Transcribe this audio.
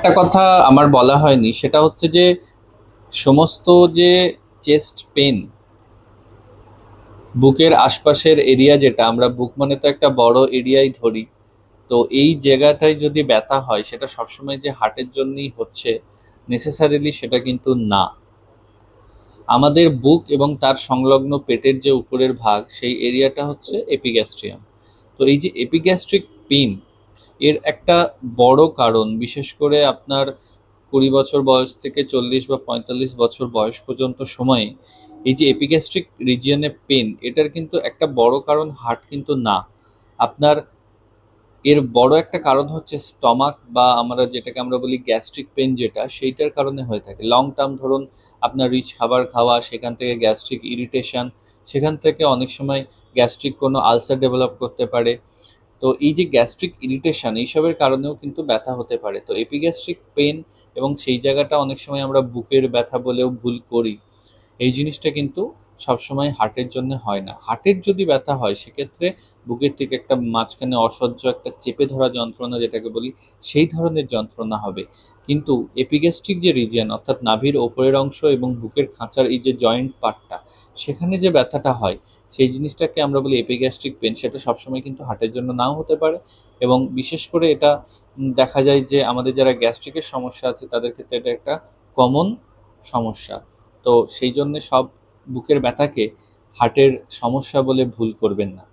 একটা কথা আমার বলা হয়নি, সেটা হচ্ছে যে সমস্ত যে চেস্ট পেন, বুকের আশপাশের এরিয়া, যেটা আমরা বুক মানে তো একটা বড় এরিয়াই ধরি, তো এই জায়গাটায় যদি ব্যথা হয় সেটা সবসময় যে হার্টের জন্যই হচ্ছে নেসেসারিলি সেটা কিন্তু না। আমাদের বুক এবং তার সংলগ্ন পেটের যে উপরের ভাগ, সেই এরিয়াটা হচ্ছে এপিগ্যাস্ট্রিয়াম। তো এই যে এপিগ্যাস্ট্রিক পেন, এর একটা বড় কারণ, বিশেষ করে আপনার 20 বছর বয়স থেকে 40 বা 45 বছর বয়স পর্যন্ত সময়ে এই যে এপিগ্যাস্ট্রিক রিজিয়নে পেন, এটার কিন্তু একটা বড় কারণ হার্ট কিন্তু না। আপনার এর বড় একটা কারণ হচ্ছে স্টমাক, বা আমরা যেটাকে আমরা বলি গ্যাস্ট্রিক পেন, যেটা সেইটার কারণে হয়ে থাকে লং টার্ম। ধরুন আপনার রিচ খাবার খাওয়া, সেখান থেকে গ্যাস্ট্রিক ইরিটেশন, সেখান থেকে অনেক সময় গ্যাস্ট্রিক কোনো আলসার ডেভেলপ করতে পারে। তো এই যে গ্যাস্ট্রিক ইরিটেশন, এইসবের কারণেও কিন্তু ব্যথা হতে পারে। তো এপিগ্যাস্ট্রিক পেন এবং সেই জায়গাটা অনেক সময় আমরা বুকের ব্যথা বলেও ভুল করি। এই জিনিসটা কিন্তু সবসময় হার্টের জন্য হয় না। হার্টের যদি ব্যথা হয় সেক্ষেত্রে বুকের থেকে একটা মাঝখানে অসহ্য একটা চেপে ধরা যন্ত্রণা, যেটাকে বলি, সেই ধরনের যন্ত্রণা হবে। কিন্তু এপিগ্যাস্ট্রিক যে রিজিয়ন, অর্থাৎ নাভির ওপরের অংশ এবং বুকের খাঁচার এই যে জয়েন্ট পার্টটা, সেখানে যে ব্যথাটা হয়, সেই জিনিসটাকে আমরা বলি এপিগ্যাস্ট্রিক পেন। সেটা সবসময় কিন্তু হার্টের জন্য নাও হতে পারে। এবং বিশেষ করে এটা দেখা যায় যে আমাদের যারা গ্যাস্ট্রিকের সমস্যা আছে তাদের ক্ষেত্রে এটা একটা কমন সমস্যা। তো সেই জন্যে সব বুকের ব্যথাকে হার্টের সমস্যা বলে ভুল করবেন না।